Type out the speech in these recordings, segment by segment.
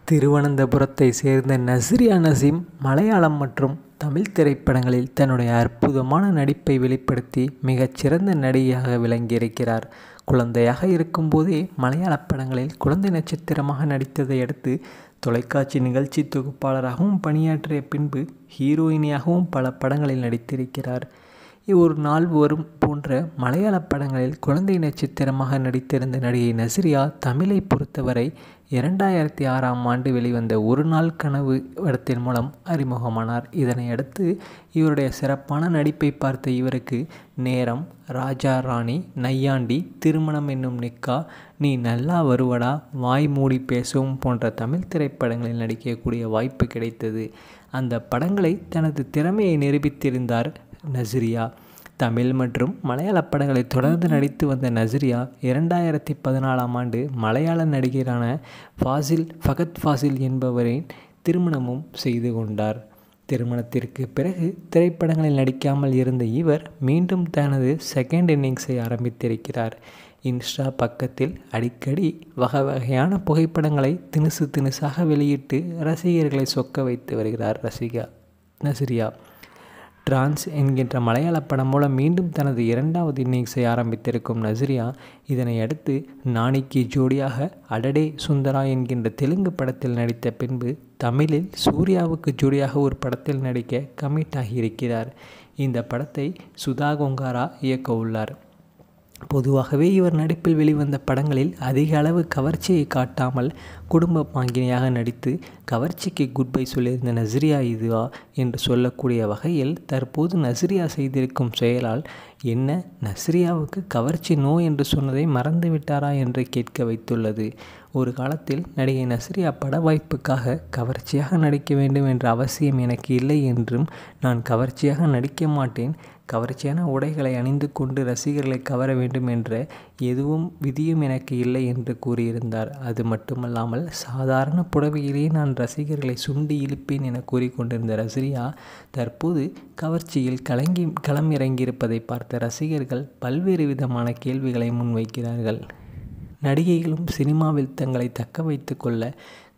திருவனந்தபுரத்தை சேர்ந்த நஸ்ரியா நசீம் மலையாளம் மற்றும் தமிழ் திரைப்படங்களில் தன்னுடைய அற்புதமான நடிப்பை வெளிப்படுத்தி மிகச்சிறந்த நடிகையாக விளங்கியிருக்கிறார். குழந்தையாக இருக்கும்போதே மலையாள படங்களில் குழந்தை நட்சத்திரமாக நடித்ததை அடுத்து தொலைக்காட்சி நிகழ்ச்சி தொகுப்பாளராகவும் பணியாற்றிய பின்பு ஹீரோயினியாகவும் பல படங்களில் நடித்திருக்கிறார். ஒரு நாள் வரும் போன்ற மலையாள படங்களில் குழந்தை நட்சத்திரமாக நடித்திருந்த நடிகை நஸ்ரியா தமிழை பொறுத்தவரை 2006ஆம் ஆண்டு வெளிவந்த ஒரு நாள் கனவு படத்தின் மூலம் அறிமுகமானார். இதனை அடுத்து இவருடைய சிறப்பான நடிப்பை பார்த்த இவருக்கு நேரம், ராஜா ராணி, நையாண்டி, திருமணம் என்னும் நிக்கா, நீ நல்லா வருவடா, வாய் மூடி பேசவும் போன்ற தமிழ் திரைப்படங்களில் நடிக்கக்கூடிய வாய்ப்பு கிடைத்தது. அந்த படங்களை தனது திறமையை நிரூபித்திருந்தார் நஸ்ரியா. தமிழ் மற்றும் மலையாள படங்களை தொடர்ந்து நடித்து வந்த நஸ்ரியா 2014ஆம் ஆண்டு மலையாள நடிகரான ஃபகத் ஃபாசில் என்பவரின் திருமணமும் செய்து கொண்டார். திருமணத்திற்கு பிறகு திரைப்படங்களில் நடிக்காமல் இருந்த இவர் மீண்டும் தனது செகண்ட் இன்னிங்ஸை ஆரம்பித்திருக்கிறார். இன்ஸ்டா பக்கத்தில் அடிக்கடி வகையான புகைப்படங்களை தினுசாக வெளியிட்டு ரசிகர்களை சொக்க வைத்து வருகிறார் நஸ்ரியா. டிரான்ஸ் என்கின்ற மலையாள படம் மூலம் மீண்டும் தனது 2வது இன்னிங்ஸை ஆரம்பித்திருக்கும் நஸ்ரியா இதனை அடுத்து நானிக்கு ஜோடியாக அடடே சுந்தரா என்கின்ற தெலுங்கு படத்தில் நடித்த பின்பு தமிழில் சூர்யாவுக்கு ஜோடியாக ஒரு படத்தில் நடிக்க கமிட் ஆகியிருக்கிறார். இந்த படத்தை சுதா கொங்காரா இயக்க உள்ளார். பொதுவாகவே இவர் நடிப்பில் வெளிவந்த படங்களில் அதிக அளவு கவர்ச்சியை காட்டாமல் குடும்ப பாங்கினியாக நடித்து கவர்ச்சிக்கு குட் பை சொல்லியிருந்த நஸ்ரியா இதுவா என்று சொல்லக்கூடிய வகையில் தற்போது நஸ்ரியா செய்திருக்கும் செயலால் என்ன நஸ்ரியாவுக்கு கவர்ச்சி நோ என்று சொன்னதை மறந்துவிட்டாரா என்று கேட்க வைத்துள்ளது. ஒரு காலத்தில் நடிகை நஸ்ரியா பட வாய்ப்புக்காக கவர்ச்சியாக நடிக்க வேண்டும் என்ற அவசியம் எனக்கு இல்லை என்றும், நான் கவர்ச்சியாக நடிக்க மாட்டேன், கவர்ச்சியான உடைகளை அணிந்து கொண்டு ரசிகர்களை கவர வேண்டும் என்ற எதுவும் விதியும் எனக்கு இல்லை என்று கூறியிருந்தார். அது மட்டுமல்லாமல் சாதாரண புடவையிலேயே நான் ரசிகர்களை சுண்டி இழுப்பேன் என கூறிக்கொண்டிருந்த நஸ்ரியா தற்போது கவர்ச்சியில் களம் இறங்கியிருப்பதை பார்த்த ரசிகர்கள் பல்வேறு விதமான கேள்விகளை முன்வைக்கிறார்கள். நடிகைகளும் சினிமாவில் தங்களை தக்க வைத்து கொள்ள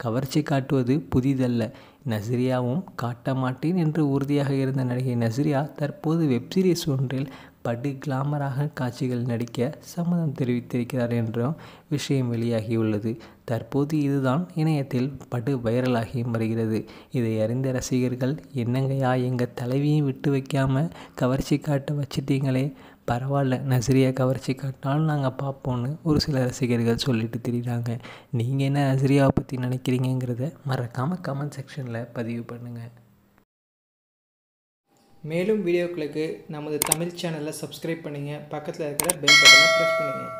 கவர்ச்சி காட்டுவது புதிதல்ல. நஸ்ரியாவும் காட்ட மாட்டேன் என்று உறுதியாக இருந்த நடிகை நஸ்ரியா தற்போது வெப்சீரிஸ் ஒன்றில் படு கிளாமராக காட்சிகள் நடிக்க சம்மதம் தெரிவித்திருக்கிறார் என்றும் விஷயம் வெளியாகியுள்ளது. தற்போது இதுதான் இணையத்தில் படு வைரலாகியும் வருகிறது. இதை அறிந்த ரசிகர்கள் என்னங்கய்யா எங்கள் தலைவியும் விட்டு வைக்காமல் கவர்ச்சி காட்ட வச்சிட்டீங்களே, பரவாயில்ல நஸ்ரியா கவர்ச்சி காட்டினாலும் நாங்கள் பார்ப்போன்னு ஒரு சில ரசிகர்கள் சொல்லிட்டு திரிகிறாங்க. நீங்கள் என்ன நஸ்ரியாவை பற்றி நினைக்கிறீங்கிறத மறக்காமல் கமெண்ட் செக்ஷனில் பதிவு பண்ணுங்கள். மேலும் வீடியோக்களுக்கு நமது தமிழ் சேனலை சப்ஸ்கிரைப் பண்ணுங்கள். பக்கத்தில் இருக்கிற பெல் பட்டனை ப்ரெஸ் பண்ணுங்கள்.